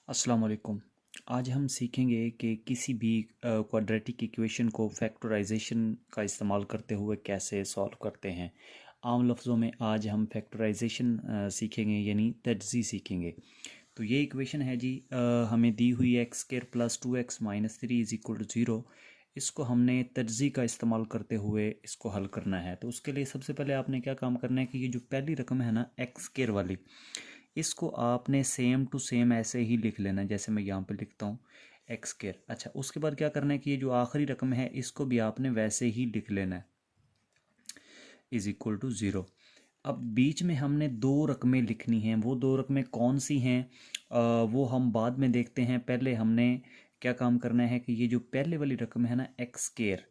अस्सलाम वालेकुम। आज हम सीखेंगे कि किसी भी क्वाड्रेटिक इक्वेशन को फैक्टराइजेशन का इस्तेमाल करते हुए कैसे सॉल्व करते हैं। आम लफ्ज़ों में आज हम फैक्टराइजेशन सीखेंगे यानी तजज़ी सीखेंगे। तो ये इक्वेशन है जी, हमें दी हुई है x square plus 2x minus 3 is equal to 0। इसको हमने तजज़ी का इस्तेमाल करते हुए इसको हल करना है। तो उसके लिए सबसे पहले आपने क्या काम करना है कि ये जो पहली रकम है ना एक्स स्क्वायर वाली, इसको आपने सेम टू सेम ऐसे ही लिख लेना है जैसे मैं यहाँ पे लिखता हूँ एक्स स्क्वायर। अच्छा, उसके बाद क्या करना है कि ये जो आखिरी रकम है इसको भी आपने वैसे ही लिख लेना है, इज़ इक्वल टू 0। अब बीच में हमने दो रकमें लिखनी हैं। वो दो रकमें कौन सी हैं वो हम बाद में देखते हैं। पहले हमने क्या काम करना है कि ये जो पहले वाली रकम है ना एक्स स्क्वायर,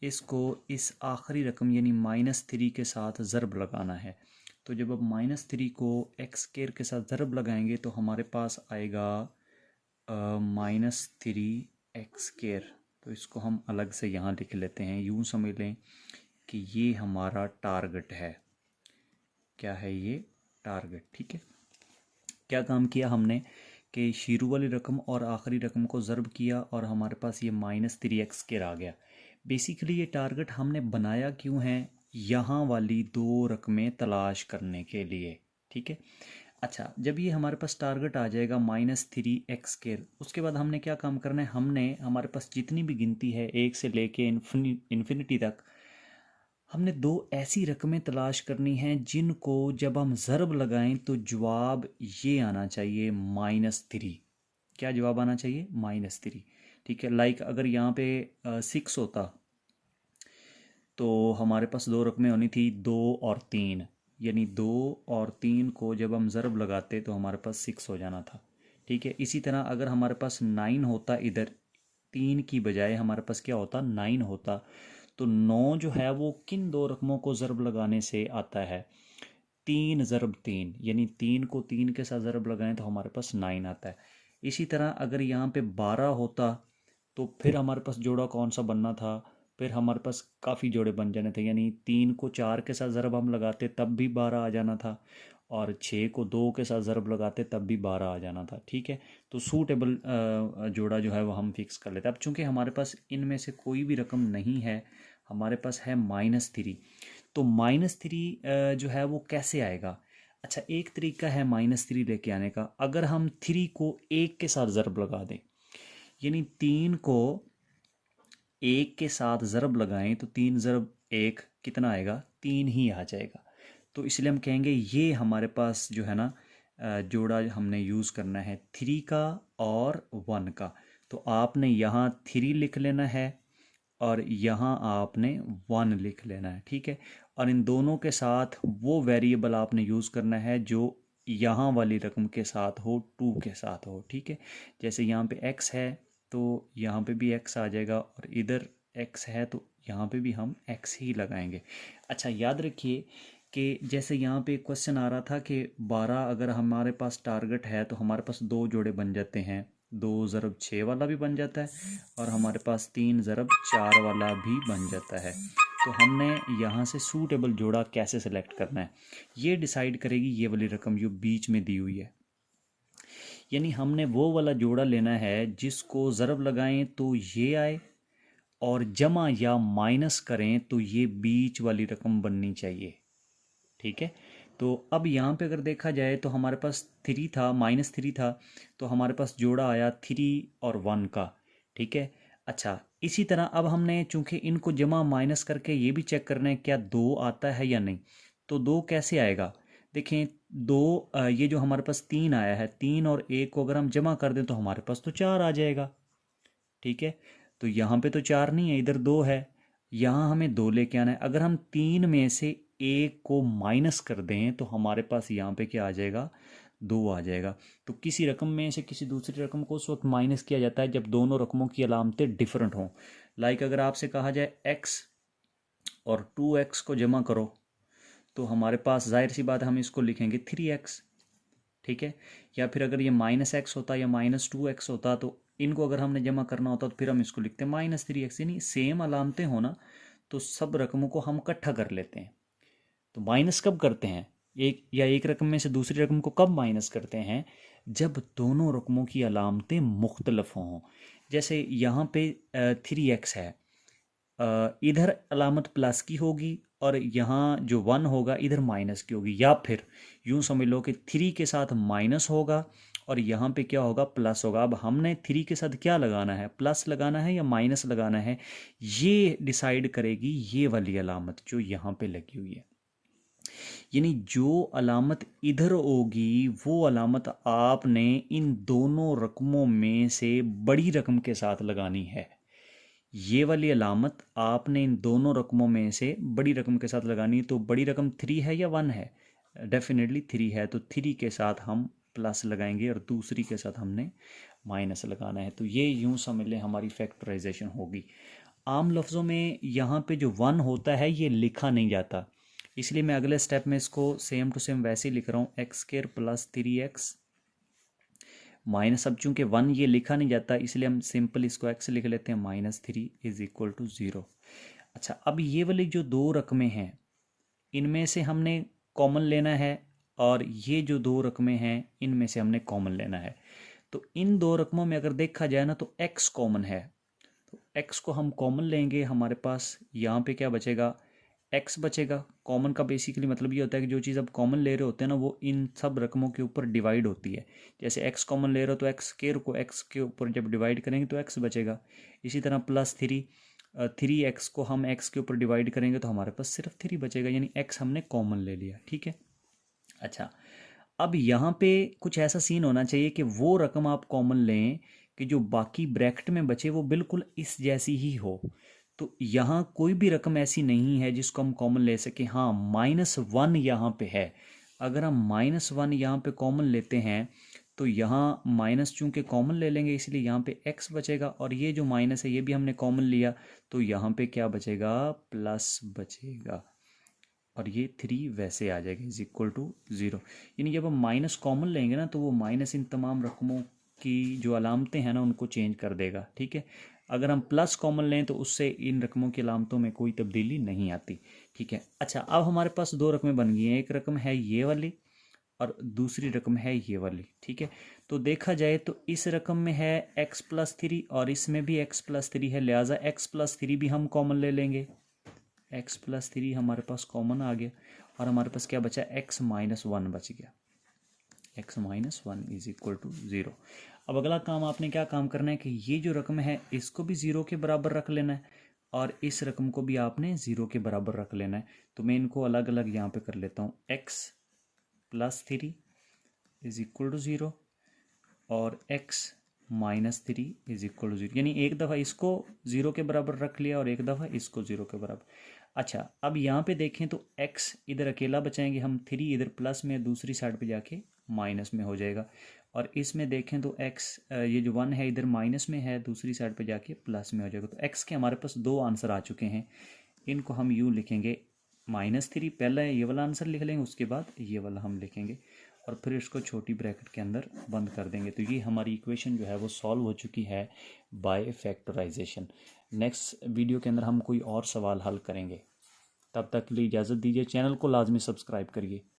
इसको इस आखिरी रकम यानी -3 के साथ ज़रब लगाना है। तो जब अब -3 को एक्स स्क्वायर के साथ ज़रब लगाएंगे तो हमारे पास आएगा -3x²। तो इसको हम अलग से यहाँ लिख लेते हैं। यूँ समझ लें कि ये हमारा टारगेट है। क्या है ये? टारगेट। ठीक है। क्या काम किया हमने कि शुरू वाली रकम और आखिरी रकम को ज़रब किया और हमारे पास ये -3x² आ गया। बेसिकली ये टारगेट हमने बनाया क्यों है? यहाँ वाली दो रकमें तलाश करने के लिए। ठीक है। अच्छा, जब ये हमारे पास टारगेट आ जाएगा -3x², उसके बाद हमने क्या काम करना है? हमने हमारे पास जितनी भी गिनती है एक से लेके इन्फिनिटी तक, हमने दो ऐसी रकमें तलाश करनी हैं जिनको जब हम ज़रब लगाएं तो जवाब ये आना चाहिए -3। क्या जवाब आना चाहिए? -3। ठीक है। लाइक अगर यहाँ पे 6 होता तो हमारे पास दो रकमें होनी थी 2 और 3, यानी 2 और 3 को जब हम ज़रब लगाते तो हमारे पास 6 हो जाना था। ठीक है। इसी तरह अगर हमारे पास 9 होता, इधर 3 की बजाय हमारे पास क्या होता? 9 होता। तो 9 जो है वो किन दो रकमों को ज़रब लगाने से आता है? 3 × 3, यानी 3 को 3 के साथ ज़रब लगाएं तो हमारे पास 9 आता है। इसी तरह अगर यहाँ पे 12 होता तो फिर हमारे पास जोड़ा कौन सा बनना था? फिर हमारे पास काफ़ी जोड़े बन जाने थे, यानी 3 को 4 के साथ ज़रब हम लगाते तब भी 12 आ जाना था, और 6 को 2 के साथ ज़रब लगाते तब भी 12 आ जाना था। ठीक है। तो सूटेबल जोड़ा जो है वो हम फिक्स कर लेते हैं। अब चूंकि हमारे पास इनमें से कोई भी रकम नहीं है, हमारे पास है -3। तो -3 जो है वो कैसे आएगा? अच्छा, एक तरीका है -3 लेके आने का। अगर हम 3 को 1 के साथ ज़रब लगा दें, यानी 3 को 1 के साथ ज़रब लगाएं तो 3 ज़रब 1 कितना आएगा? 3 ही आ जाएगा। तो इसलिए हम कहेंगे ये हमारे पास जो है ना जोड़ा हमने यूज़ करना है 3 का और 1 का। तो आपने यहाँ 3 लिख लेना है और यहाँ आपने 1 लिख लेना है। ठीक है। और इन दोनों के साथ वो वेरिएबल आपने यूज़ करना है जो यहाँ वाली रकम के साथ हो, 2 के साथ हो। ठीक है। जैसे यहाँ पे x है तो यहाँ पे भी x आ जाएगा, और इधर x है तो यहाँ पे भी हम x ही लगाएंगे। अच्छा, याद रखिए कि जैसे यहाँ पे क्वेश्चन आ रहा था कि 12 अगर हमारे पास टारगेट है तो हमारे पास दो जोड़े बन जाते हैं। 2 × 6 वाला भी बन जाता है और हमारे पास 3 × 4 वाला भी बन जाता है। तो हमने यहाँ से सूटेबल जोड़ा कैसे सेलेक्ट करना है, ये डिसाइड करेगी ये वाली रकम जो बीच में दी हुई है। यानी हमने वो वाला जोड़ा लेना है जिसको ज़रब लगाएं तो ये आए और जमा या माइनस करें तो ये बीच वाली रकम बननी चाहिए। ठीक है। तो अब यहाँ पे अगर देखा जाए तो हमारे पास 3 था, -3 था, तो हमारे पास जोड़ा आया 3 और 1 का। ठीक है। अच्छा, इसी तरह अब हमने चूंकि इनको जमा माइनस करके ये भी चेक करना है क्या 2 आता है या नहीं। तो 2 कैसे आएगा? देखें, 2 ये जो हमारे पास 3 आया है, 3 और 1 को अगर हम जमा कर दें तो हमारे पास तो 4 आ जाएगा। ठीक है। तो यहाँ पे तो 4 नहीं है, इधर 2 है। यहाँ हमें 2 लेके आना है। अगर हम 3 में से 1 को माइनस कर दें तो हमारे पास यहाँ पे क्या आ जाएगा? 2 आ जाएगा। तो किसी रकम में से किसी दूसरी रकम को उस वक्त माइनस किया जाता है जब दोनों रकमों की अलामतें डिफरेंट हों। लाइक अगर आपसे कहा जाए x और 2x को जमा करो तो हमारे पास जाहिर सी बात है हम इसको लिखेंगे 3x। ठीक है। या फिर अगर ये -x होता या -2x होता तो इनको अगर हमने जमा करना होता तो फिर हम इसको लिखते -3x। यानी सेम अलामतें होना तो सब रकमों को हम इकट्ठा कर लेते हैं। तो माइनस कब करते हैं? एक रकम में से दूसरी रकम को कब माइनस करते हैं? जब दोनों रकमों की अलामतें मुख्तलफ हों। जैसे यहाँ पे 3x है, इधर अलामत प्लस की होगी और यहाँ जो 1 होगा इधर माइनस की होगी, या फिर यूँ समझ लो कि 3 के साथ माइनस होगा और यहाँ पे क्या होगा, प्लस होगा। अब हमने 3 के साथ क्या लगाना है, प्लस लगाना है या माइनस लगाना है, ये डिसाइड करेगी ये वाली अलामत जो यहाँ पे लगी हुई है। यानी जो अलामत इधर होगी वो अलामत आपने इन दोनों रकमों में से बड़ी रकम के साथ लगानी है। ये वाली अलामत आपने इन दोनों रकमों में से बड़ी रकम के साथ लगानी है। तो बड़ी रकम 3 है या 1 है, डेफिनेटली 3 है, तो 3 के साथ हम प्लस लगाएंगे और दूसरी के साथ हमने माइनस लगाना है। तो ये यूं समझ लें हमारी फैक्टराइजेशन होगी। आम लफ्ज़ों में यहाँ पे जो 1 होता है ये लिखा नहीं जाता, इसलिए मैं अगले स्टेप में इसको सेम टू सेम वैसे ही लिख रहा हूँ, x square plus 3x minus, अब चूंकि 1 ये लिखा नहीं जाता इसलिए हम सिंपल इसको x लिख लेते हैं, -3 इज इक्वल टू 0। अच्छा, अब ये वाली जो दो रकमें हैं इनमें से हमने कॉमन लेना है और ये जो दो रकमें हैं इनमें से हमने कॉमन लेना है। तो इन दो रकमों में अगर देखा जाए ना तो x कॉमन है, तो x को हम कॉमन लेंगे, हमारे पास यहाँ पे क्या बचेगा, x बचेगा। कॉमन का बेसिकली मतलब ये होता है कि जो चीज़ आप कॉमन ले रहे होते हैं ना वो इन सब रकमों के ऊपर डिवाइड होती है। जैसे x कॉमन ले रहे हो तो x स्क्वायर को x के ऊपर जब डिवाइड करेंगे तो x बचेगा। इसी तरह +3 को हम x के ऊपर डिवाइड करेंगे तो हमारे पास सिर्फ 3 बचेगा, यानी x हमने कॉमन ले लिया। ठीक है। अच्छा, अब यहाँ पे कुछ ऐसा सीन होना चाहिए कि वो रकम आप कॉमन लें कि जो बाकी ब्रैकेट में बचे वो बिल्कुल इस जैसी ही हो। तो यहाँ कोई भी रकम ऐसी नहीं है जिसको हम कॉमन ले सके। हाँ, -1 यहाँ पे है, अगर हम -1 यहाँ पे कॉमन लेते हैं तो यहाँ माइनस चूंकि कॉमन ले लेंगे इसलिए यहाँ पे x बचेगा, और ये जो माइनस है ये भी हमने कॉमन लिया तो यहाँ पे क्या बचेगा, प्लस बचेगा, और ये 3 वैसे आ जाएगा इज इक्वल टू 0। यानी जब हम माइनस कॉमन लेंगे ना तो वो माइनस इन तमाम रकमों की जो अलामतें हैं ना उनको चेंज कर देगा। ठीक है। अगर हम प्लस कॉमन लें तो उससे इन रकमों की अलामतों में कोई तब्दीली नहीं आती। ठीक है। अच्छा, अब हमारे पास दो रकमें बन गई हैं, एक रकम है ये वाली और दूसरी रकम है ये वाली। ठीक है। तो देखा जाए तो इस रकम में है x+3 और इसमें भी x+3 है, लिहाजा x+3 भी हम कॉमन ले लेंगे। x+3 हमारे पास कॉमन आ गया और हमारे पास क्या बचा, x-1 बच गया, x-1 इज इक्वल टू 0। अब अगला काम आपने क्या काम करना है कि ये जो रकम है इसको भी 0 के बराबर रख लेना है और इस रकम को भी आपने 0 के बराबर रख लेना है। तो मैं इनको अलग अलग यहाँ पे कर लेता हूँ, x+3 इज इक्वल टू 0 और x-3 इज इक्वल टू 0, यानी एक दफ़ा इसको 0 के बराबर रख लिया और एक दफ़ा इसको 0 के बराबर। अच्छा, अब यहाँ पे देखें तो x इधर अकेला बचाएंगे हम, 3 इधर प्लस में दूसरी साइड पे जाके माइनस में हो जाएगा, और इसमें देखें तो x ये जो 1 है इधर माइनस में है, दूसरी साइड पे जाके प्लस में हो जाएगा। तो x के हमारे पास दो आंसर आ चुके हैं, इनको हम यूँ लिखेंगे, -3 पहले ये वाला आंसर लिख लेंगे, उसके बाद ये वाला हम लिखेंगे और फिर इसको छोटी ब्रैकेट के अंदर बंद कर देंगे। तो ये हमारी इक्वेशन जो है वो सॉल्व हो चुकी है बाय फैक्टराइजेशन। नेक्स्ट वीडियो के अंदर हम कोई और सवाल हल करेंगे, तब तक के लिए इजाज़त दीजिए। चैनल को लाजमी सब्सक्राइब करिए।